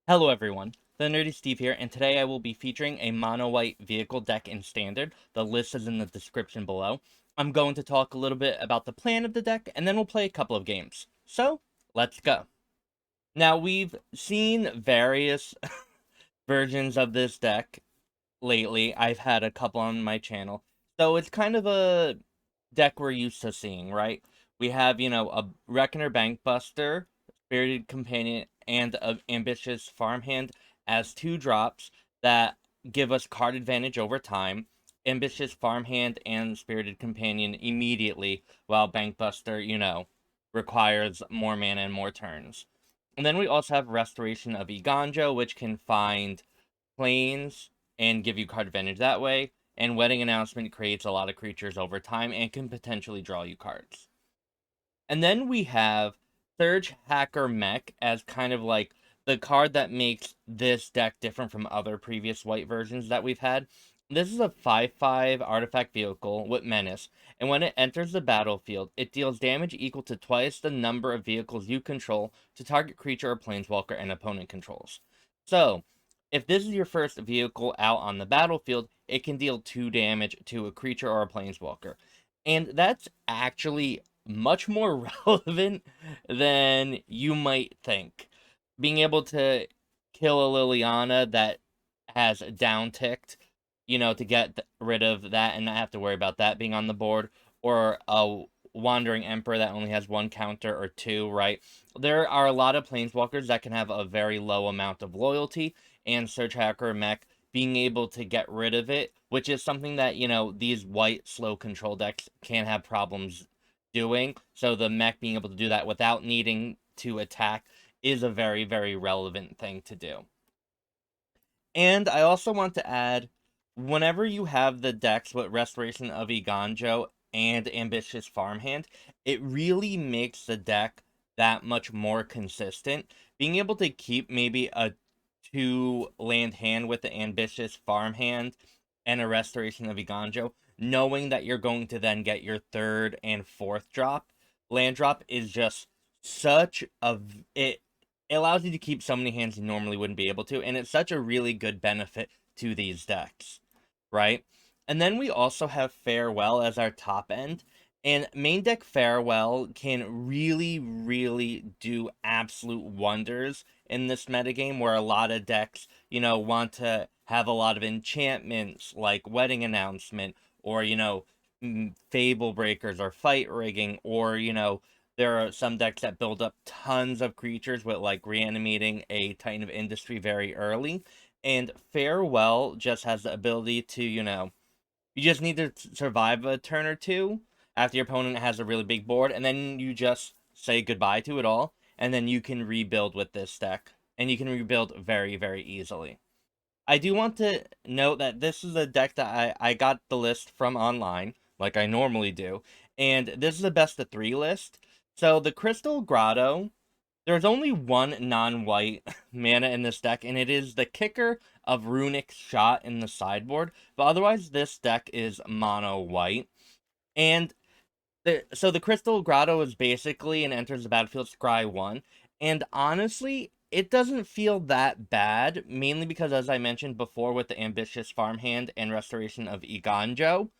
Hello everyone, the Nerdy Steve here, and today I will be featuring a mono-white vehicle deck in Standard. The list is in the description below. I'm going to talk a little bit about the plan of the deck, and then we'll play a couple of games. So, let's go. Now, we've seen various versions of this deck lately. I've had a couple on my channel. So, it's kind of a deck we're used to seeing, right? We have, a Reckoner Bankbuster, Spirited Companion, and an Ambitious Farmhand as 2 drops that give us card advantage over time. Ambitious Farmhand and Spirited Companion immediately, while Bankbuster, requires more mana and more turns. And then we also have Restoration of Eiganjo, which can find planes and give you card advantage that way. And Wedding Announcement creates a lot of creatures over time and can potentially draw you cards. And then we have Surgehacker Mech as kind of like the card that makes this deck different from other previous white versions that we've had. This is a 5/5 artifact vehicle with menace, and when it enters the battlefield, it deals damage equal to twice the number of vehicles you control to target creature or planeswalker an opponent controls. So, if this is your first vehicle out on the battlefield, it can deal 2 damage to a creature or a planeswalker. And that's actually much more relevant than you might think. Being able to kill a Liliana that has down-ticked, to get rid of that and not have to worry about that being on the board, or a Wandering Emperor that only has 1 counter or 2, right? There are a lot of planeswalkers that can have a very low amount of loyalty, and Surgehacker Mech being able to get rid of it, which is something that, these white slow control decks can have problems doing. So the mech being able to do that without needing to attack is a very, very relevant thing to do. And I also want to add, whenever you have the decks with Restoration of Eiganjo and Ambitious Farmhand, it really makes the deck that much more consistent. Being able to keep maybe a 2-land hand with the Ambitious Farmhand and a Restoration of Eiganjo, knowing that you're going to then get your 3rd and 4th land drop is just such a it allows you to keep so many hands you normally wouldn't be able to, and it's such a really good benefit to these decks, right? And then we also have Farewell as our top end, and main deck Farewell can really, really do absolute wonders in this metagame where a lot of decks, want to have a lot of enchantments like Wedding Announcement, or, Fable Breakers or Fight Rigging, or, there are some decks that build up tons of creatures with like reanimating a Titan of Industry very early. And Farewell just has the ability to, you just need to survive a turn or two after your opponent has a really big board, and then you just say goodbye to it all, and then you can rebuild with this deck. And you can rebuild very, very easily. I do want to note that this is a deck that I got the list from online, like I normally do, and this is a best of 3 list. So the Crystal Grotto, there's only 1 non-white mana in this deck, and it is the kicker of Runic Shot in the sideboard, but otherwise this deck is mono-white. And so the Crystal Grotto is basically and enters the battlefield scry 1, and honestly, it doesn't feel that bad, mainly because, as I mentioned before, with the Ambitious Farmhand and Restoration of Eiganjo,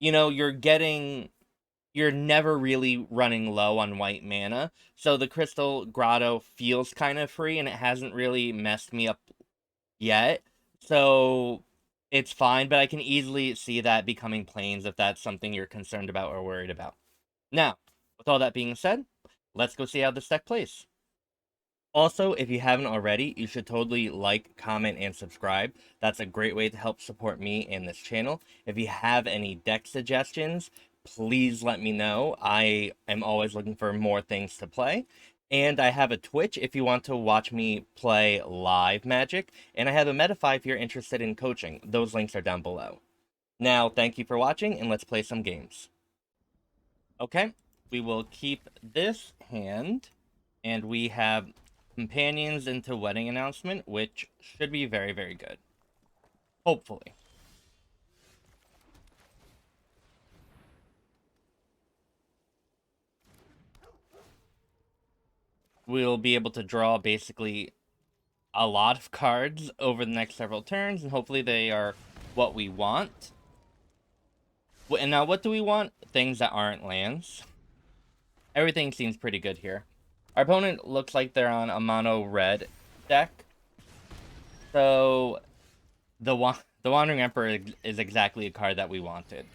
you're never really running low on white mana, so the Crystal Grotto feels kind of free, and it hasn't really messed me up yet, so it's fine, but I can easily see that becoming planes if that's something you're concerned about or worried about. Now, with all that being said, let's go see how this deck plays. Also, if you haven't already, you should totally like, comment, and subscribe. That's a great way to help support me and this channel. If you have any deck suggestions, please let me know. I am always looking for more things to play. And I have a Twitch if you want to watch me play live Magic. And I have a Metafy if you're interested in coaching. Those links are down below. Now, thank you for watching, and let's play some games. Okay, we will keep this hand, and we have Companions into Wedding Announcement, which should be very, very good. Hopefully. We'll be able to draw basically a lot of cards over the next several turns, and hopefully they are what we want. And now, what do we want? Things that aren't lands. Everything seems pretty good here. Our opponent looks like they're on a mono red deck. So, the Wandering Emperor is exactly a card that we wanted.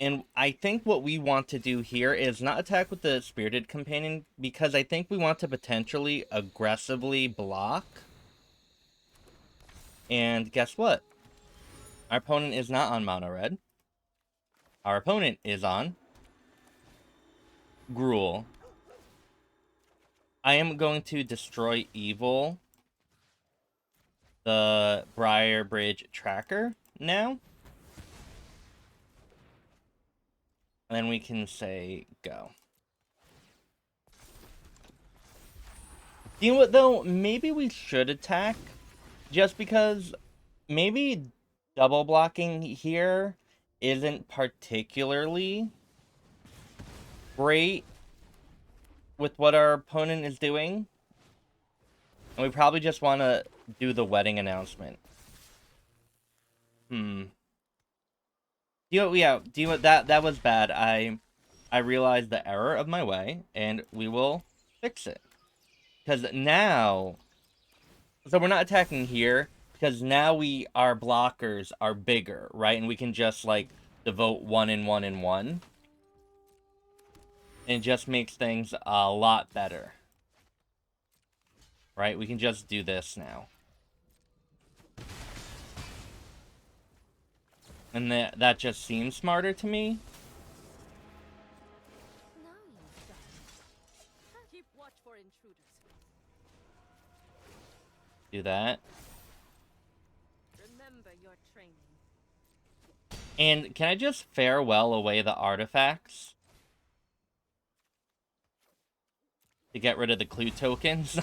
And I think what we want to do here is not attack with the Spirited Companion, because I think we want to potentially aggressively block. And guess what? Our opponent is not on mono red. Our opponent is on Gruul. I am going to destroy Evil, the Briar Bridge Tracker, now. And then we can say go. You know what, though? Maybe we should attack, just because maybe double blocking here isn't particularly great with what our opponent is doing. And we probably just want to do the wedding announcement. You know, yeah, that was bad. I realized the error of my way, and we will fix it. Because now, so we're not attacking here, because now our blockers are bigger, right? And we can just, like, devote 1 and 1 and 1. And it just makes things a lot better. Right? We can just do this now. And that just seems smarter to me. Keep watch for intruders. Do that. Remember your training. And can I just farewell away the artifacts? To get rid of the clue tokens?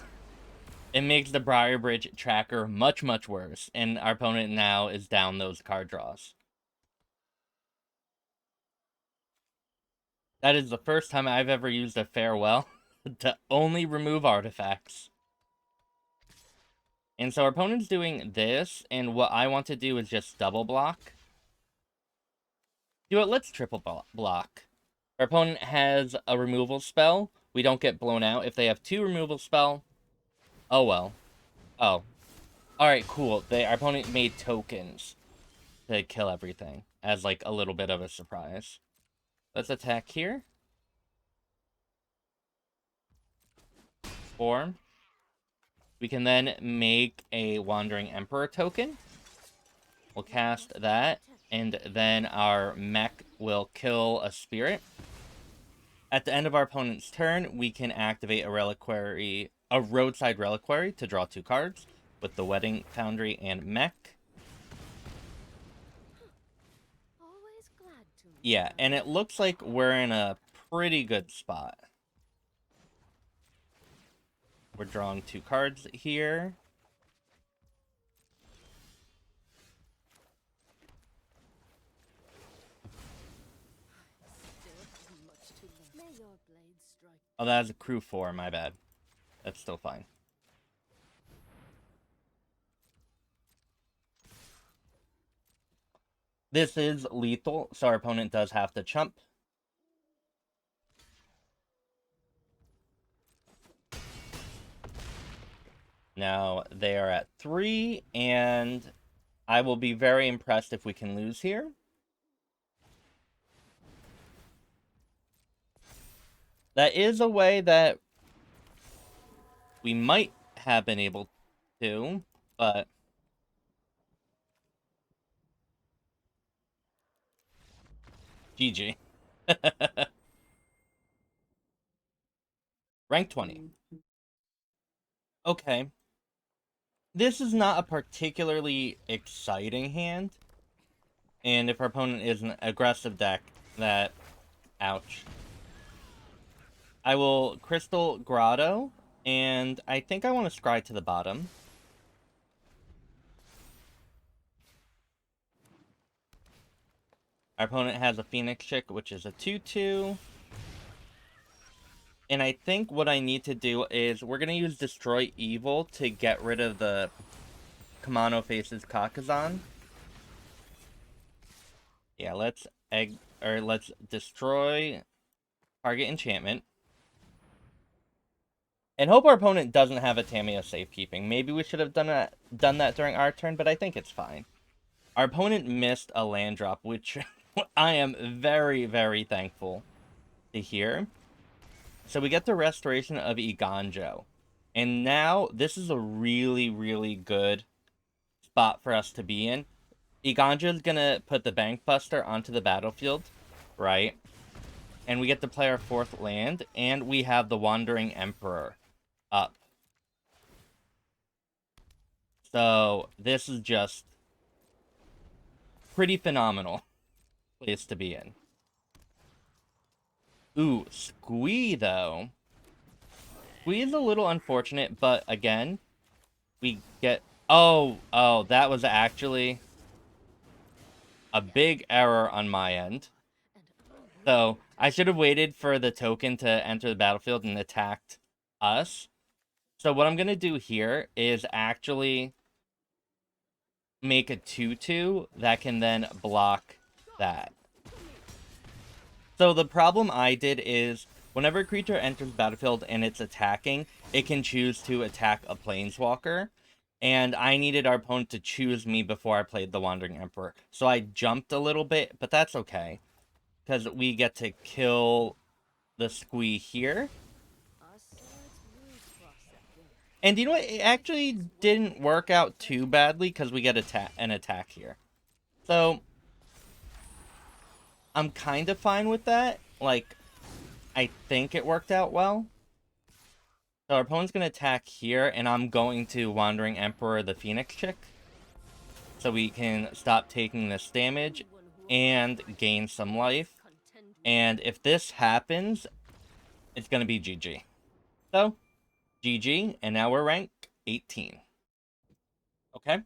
It makes the Briar Bridge Tracker much, much worse. And our opponent now is down those card draws. That is the first time I've ever used a farewell to only remove artifacts. And so our opponent's doing this, and what I want to do is just double block. Do it, let's triple block. Our opponent has a removal spell. We don't get blown out. If they have 2 removal spell, oh well. Oh. Alright, cool. Our opponent made tokens to kill everything as, like, a little bit of a surprise. Let's attack here. 4. We can then make a Wandering Emperor token. We'll cast that, and then our mech will kill a spirit. At the end of our opponent's turn, we can activate a Roadside Reliquary to draw 2 cards with the Wedding Foundry and mech. Always glad to meet Yeah, and it looks like we're in a pretty good spot. We're drawing 2 cards here. Oh, that was a crew 4, my bad. That's still fine. This is lethal, so our opponent does have to chump. Now, they are at 3, and I will be very impressed if we can lose here. That is a way that we might have been able to, but GG. Rank 20. Okay. This is not a particularly exciting hand. And if our opponent is an aggressive deck, that... ouch. I will Crystal Grotto, and I think I want to scry to the bottom. Our opponent has a Phoenix Chick, which is a 2/2. And I think what I need to do is we're going to use Destroy Evil to get rid of the Kamano Faces Kakazan. Yeah, let's destroy target enchantment. And hope our opponent doesn't have a Tamiyo safekeeping. Maybe we should have done that during our turn, but I think it's fine. Our opponent missed a land drop, which I am very, very thankful to hear. So we get the Restoration of Eiganjo. And now this is a really, really good spot for us to be in. Eiganjo is going to put the Bankbuster onto the battlefield, right? And we get to play our 4th land, and we have the Wandering Emperor up. So this is just pretty phenomenal place to be in. Ooh, Squee, though. Squee is a little unfortunate, but again, we get... Oh, that was actually a big error on my end. So, I should have waited for the token to enter the battlefield and attacked us. So what I'm going to do here is actually make a 2/2 that can then block that. So the problem I did is, whenever a creature enters the battlefield and it's attacking, it can choose to attack a Planeswalker. And I needed our opponent to choose me before I played the Wandering Emperor. So I jumped a little bit, but that's okay. Because we get to kill the Squee here. And you know what? It actually didn't work out too badly because we get an attack here. So, I'm kind of fine with that. Like, I think it worked out well. So our opponent's going to attack here, and I'm going to Wandering Emperor the Phoenix Chick. So we can stop taking this damage and gain some life. And if this happens, it's going to be GG. So, GG, and now we're rank 18. Okay.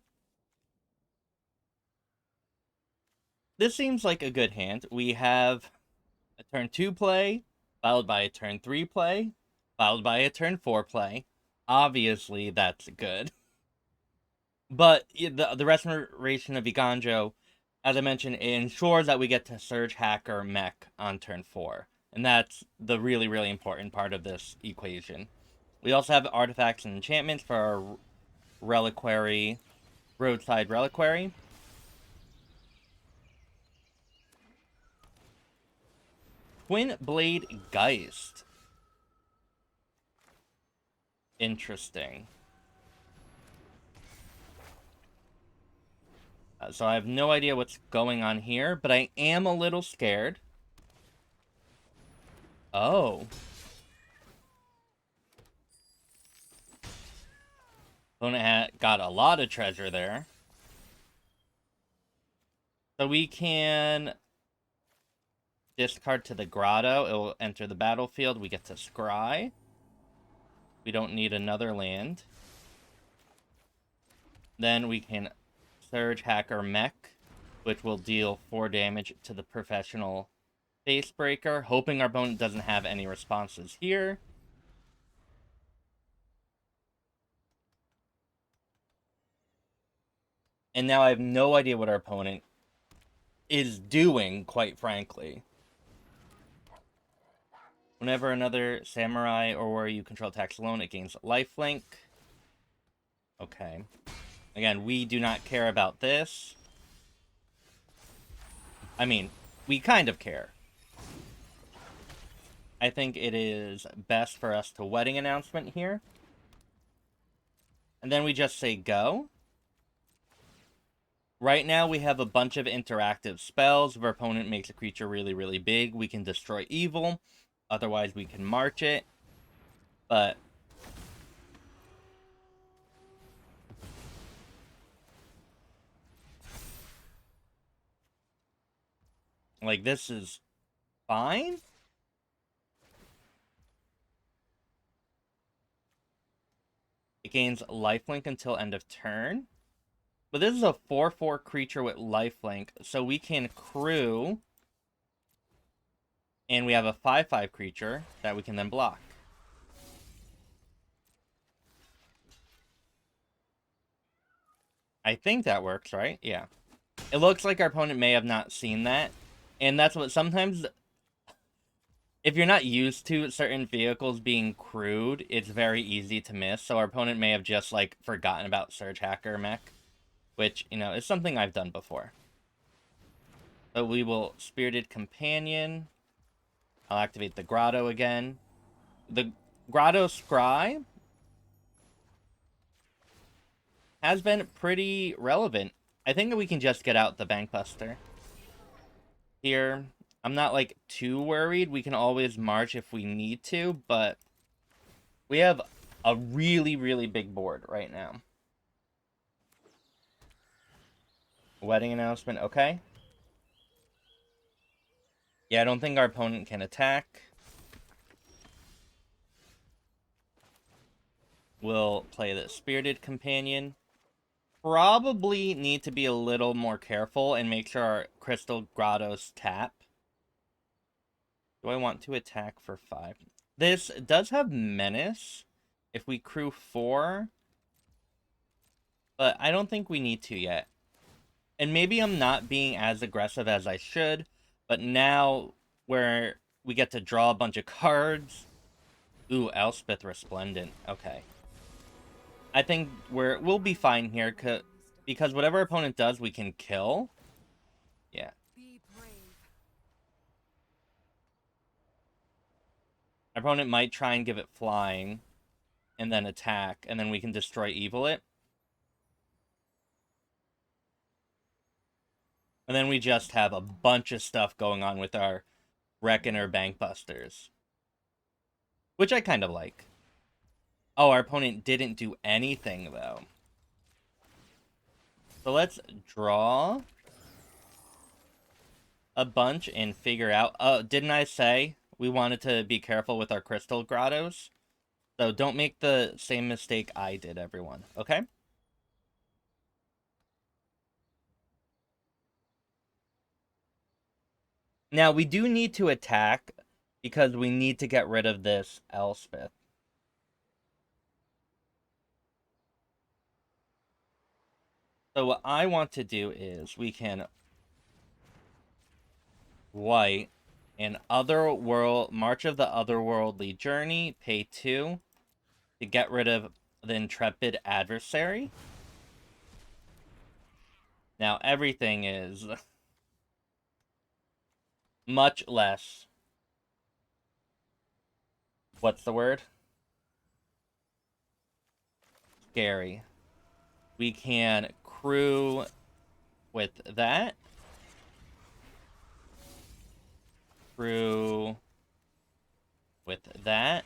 This seems like a good hand. We have a turn 2 play, followed by a turn 3 play, followed by a turn 4 play. Obviously, that's good. But the Restoration of Eiganjo, as I mentioned, it ensures that we get to Surgehacker Mech on turn 4. And that's the really, really important part of this equation. We also have artifacts and enchantments for our Reliquary, Roadside Reliquary. Twin Blade Geist. Interesting. So I have no idea what's going on here, but I am a little scared. Oh. Opponent got a lot of treasure there. So we can discard to the Grotto. It will enter the battlefield. We get to scry. We don't need another land. Then we can Surgehacker Mech, which will deal 4 damage to the professional Facebreaker, hoping our opponent doesn't have any responses here. And now I have no idea what our opponent is doing, quite frankly. Whenever another samurai or warrior you control attacks alone, it gains lifelink. Okay. Again, we do not care about this. I mean, we kind of care. I think it is best for us to Wedding Announcement here. And then we just say go. Right now, we have a bunch of interactive spells. If our opponent makes a creature really, really big, we can destroy evil. Otherwise, we can march it. But like, this is fine. It gains lifelink until end of turn. But this is a 4/4 creature with lifelink, so we can crew. And we have a 5/5 creature that we can then block. I think that works, right? Yeah. It looks like our opponent may have not seen that. And that's what sometimes, if you're not used to certain vehicles being crewed, it's very easy to miss. So our opponent may have just, like, forgotten about Surgehacker Mech, which, you know, is something I've done before. So we will Spirited Companion. I'll activate the Grotto again. The Grotto Scry has been pretty relevant. I think we can just get out the Bankbuster here. I'm not, like, too worried. We can always march if we need to, but we have a really, really big board right now. Wedding announcement, okay. Yeah, I don't think our opponent can attack. We'll play the Spirited Companion. Probably need to be a little more careful and make sure our Crystal Grottos tap. Do I want to attack for 5? This does have Menace if we crew 4, but I don't think we need to yet. And maybe I'm not being as aggressive as I should, but now where we get to draw a bunch of cards. Ooh, Elspeth Resplendent. Okay. I think we'll be fine here, because whatever opponent does, we can kill. Yeah. Our opponent might try and give it flying, and then attack, and then we can destroy evil it. And then we just have a bunch of stuff going on with our Reckoner Bankbusters, which I kind of like. Oh, our opponent didn't do anything, though. So let's draw a bunch and figure out... Oh, didn't I say we wanted to be careful with our Crystal Grottos? So don't make the same mistake I did, everyone. Okay? Now, we do need to attack because we need to get rid of this Elspeth. So what I want to do is we can white an March of the Otherworldly Journey, pay 2 to get rid of the Intrepid Adversary. Now everything is much less, what's the word? Scary. We can crew with that. Crew with that.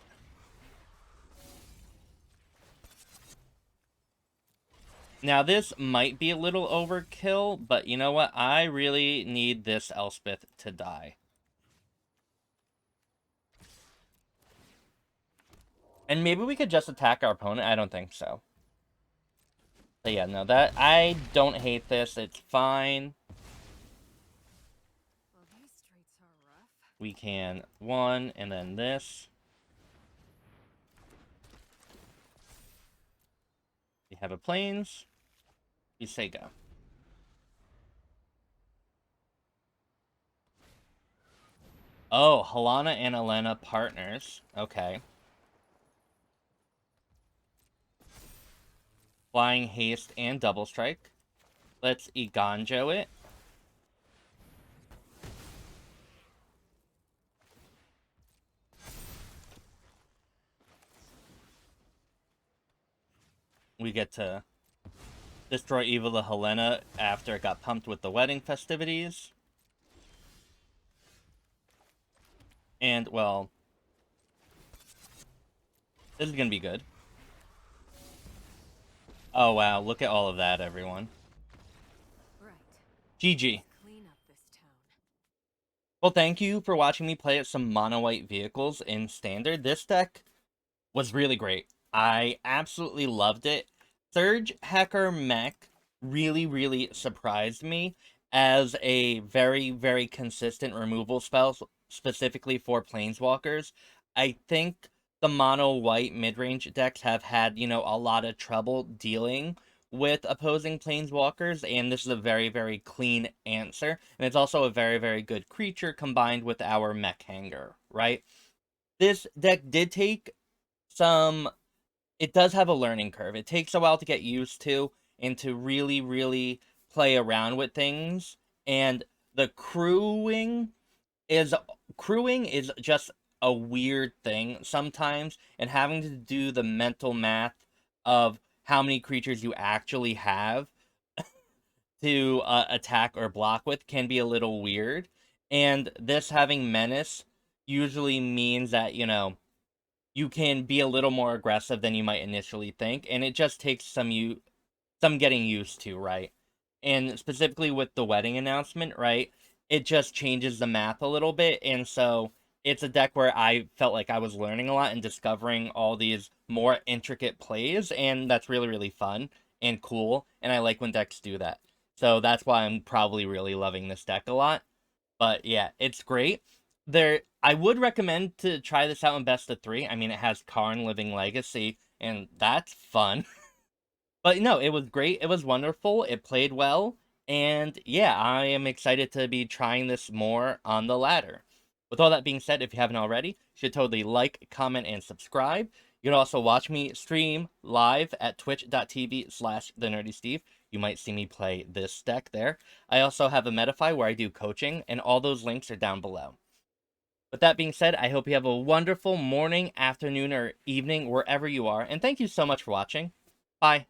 Now, this might be a little overkill, but you know what? I really need this Elspeth to die. And maybe we could just attack our opponent. I don't think so. But yeah, no, I don't hate this. It's fine. Well, these streets are rough. We can 1, and then this. We have a plains. You say go. Oh, Halana and Elena partners. Okay. Flying haste and double strike. Let's Eiganjo it. We get to destroy Evil the Helena after it got pumped with the wedding festivities. And, well, this is gonna be good. Oh, wow, look at all of that, everyone. Right. GG. Clean up this town. Well, thank you for watching me play at some mono-white vehicles in Standard. This deck was really great. I absolutely loved it. Surgehacker Mech really, really surprised me as a very, very consistent removal spell, specifically for Planeswalkers. I think the mono-white mid-range decks have had, you know, a lot of trouble dealing with opposing planeswalkers, and this is a very, very clean answer. And it's also a very, very good creature combined with our Mech Hangar, right? This deck did take some, it does have a learning curve. It takes a while to get used to and to really, really play around with things. And the crewing is just a weird thing sometimes, and having to do the mental math of how many creatures you actually have to attack or block with can be a little weird. And this having menace usually means that, you can be a little more aggressive than you might initially think, and it just takes some getting used to, right? And specifically with the wedding announcement, right? It just changes the math a little bit, and so it's a deck where I felt like I was learning a lot and discovering all these more intricate plays, and that's really, really fun and cool, and I like when decks do that. So that's why I'm probably really loving this deck a lot. But yeah, it's great. I would recommend to try this out in best of three. I mean, it has Karn Living Legacy, and that's fun. But no, it was great. It was wonderful. It played well. And yeah, I am excited to be trying this more on the ladder. With all that being said, if you haven't already, you should totally like, comment, and subscribe. You can also watch me stream live at twitch.tv/thenerdysteve. You might see me play this deck there. I also have a Metafy where I do coaching, and all those links are down below. With that being said, I hope you have a wonderful morning, afternoon, or evening, wherever you are, and thank you so much for watching. Bye.